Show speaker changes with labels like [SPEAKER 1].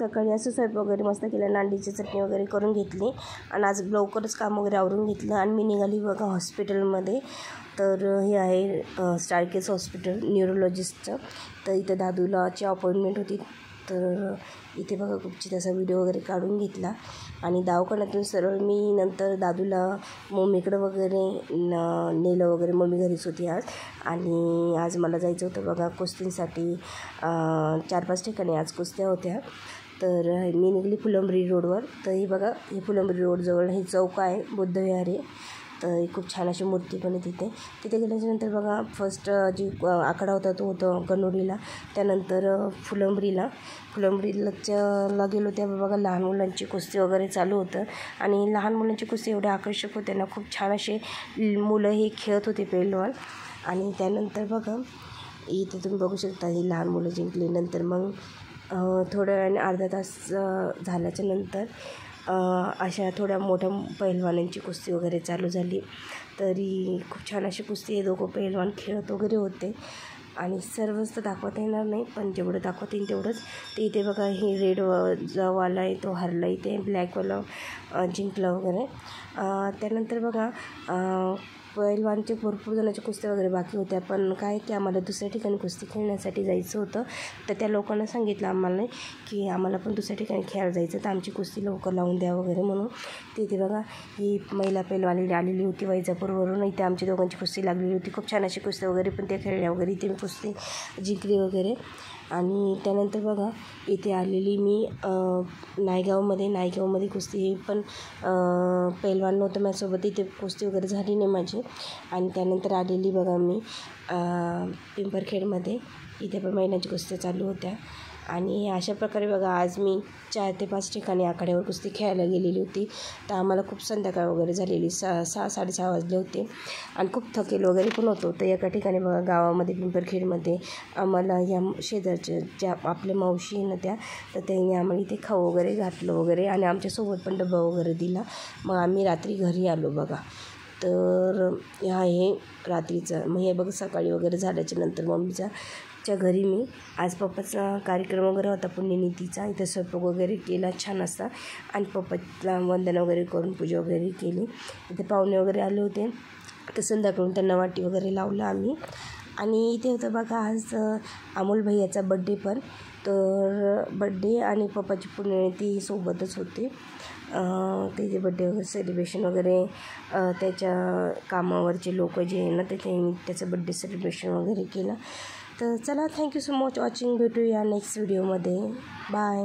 [SPEAKER 1] सकाळी असं स्वयंपाक वगैरे मस्त केला, नांडीची चटणी वगैरे करून घेतली आणि आज लवकरच काम वगैरे आवरून घेतलं आणि मी निघाली बघा हॉस्पिटलमध्ये. तर हे आहे स्टारकेस हॉस्पिटल न्यूरोलॉजिस्टचं. तर इथं दादूलाची अपॉइंटमेंट होती. तर इथे बघा खूपची त्याचा व्हिडिओ वगैरे काढून घेतला आणि दवाखान्यातून सरळ मी नंतर दादूला मम्मीकडं वगैरे नेलं वगैरे. मम्मी घरीच होती आज आणि आज मला जायचं होतं बघा कुस्तींसाठी. 4-5 ठिकाणी आज कुस्त्या होत्या. तर मी निघाली फुलंब्री रोडवर. तर हे बघा हे फुलंब्री रोडजवळ हे चौक आहे, बुद्धविहार आहे. तर खूप छान अशी मूर्ती पण आहे तिथे गेल्याच्यानंतर बघा फर्स्ट जी आखाडा होता तो होता गणोरीला, त्यानंतर फुलंब्रीला गेलो तेव्हा बघा लहान मुलांची कुस्ती वगैरे चालू होतं आणि लहान मुलांची कुस्ती एवढे आकर्षक होते ना, खूप छान असे मुलं हे खेळत होते पहिलवान. आणि त्यानंतर बघा इथे तुम्ही बघू शकता ही लहान मुलं जिंकली. नंतर मग थोड्या वेळाने अर्धा तास झाल्याच्या नंतर अशा थोड्या मोठ्या पहिलवानांची कुस्ती वगैरे चालू झाली. तरी खूप छान अशी कुस्ती हे दोघं पहिलवान खेळत वगैरे होते आणि सर्वच तर दाखवता येणार नाही, पण जेवढं दाखवता येईल तेवढंच. ते इथे बघा हे रेड वाला आहे तो हरला, इथे ब्लॅकवाला जिंकला वगैरे. त्यानंतर बघा पहिलवानचे भरपूर जणांच्या कुस्त्या वगैरे बाकी होत्या, पण काय की आम्हाला दुसऱ्या ठिकाणी कुस्ती खेळण्यासाठी जायचं होतं. तर त्या लोकांना सांगितलं आम्हाला की आम्हाला पण दुसऱ्या ठिकाणी खेळायला जायचं, तर आमची कुस्ती लवकर लावून द्या वगैरे म्हणून. तिथे बघा ही महिला पहिलवान आलेली होती वैजापूरवरून. इथे आमची दोघांची कुस्ती लागलेली होती. खूप छान अशी कुस्ती वगैरे पण त्या खेळल्या वगैरे. इथे मी कुस्ती जिंकली वगैरे. आणि त्यानंतर बघा इथे आलेली मी नायगावमध्ये कुस्ती ही पण पहिलवान नव्हतं माझ्यासोबत, इथे कुस्ती वगैरे झाली नाही माझी. आणि त्यानंतर आलेली बघा मी पिंपरखेडमध्ये, इथे पण महिलांची कुस्त्या चालू होत्या. आणि अशा प्रकारे बघा आज मी 4 ते 5 ठिकाणी आखाड्यावर कुस्ती खेळायला गेलेली होती. तर आम्हाला खूप संध्याकाळ वगैरे झालेली, 6-6:30 वाजले होते आणि खूप थकेल वगैरे पण होतो. तर एका ठिकाणी बघा गावामध्ये पिंपरखेडमध्ये आम्हाला या शेजारच्या ज्या आपल्या मावशी आहे ना त्या, तर त्यांनी आम्हाला इथे खाऊ वगैरे घातलं वगैरे आणि आमच्यासोबत पण डबा वगैरे दिला. मग आम्ही रात्री घरी आलो बघा. तर हे रात्रीचं. मग हे बघा सकाळी वगैरे झाल्याच्या नंतर मम्मीच्या घरी मी आज पप्पाचा कार्यक्रम वगैरे होता पुण्यतिथीचा. इथं स्वयंपाक वगैरे केला छान असा आणि पप्पाला वंदन वगैरे करून पूजा वगैरे केली. इथे पाहुणे वगैरे आले होते, तर संध्याकाळून त्यांना वाटी वगैरे लावलं आम्ही. आणि इथे होतं बघा आज अमोल भैयाचा बड्डे पण. तर बड्डे आणि पप्पाची पुण्यतिथी सोबतच होते. त्याचे बड्डे वगैरे सेलिब्रेशन वगैरे त्याच्या कामावरचे लोक जे आहे ना, ते त्यांनी त्याचं बड्डे सेलिब्रेशन वगैरे केलं. तर चला, थँक्यू सो मच वॉचिंग. भेटूया नेक्स्ट व्हिडिओमध्ये. बाय.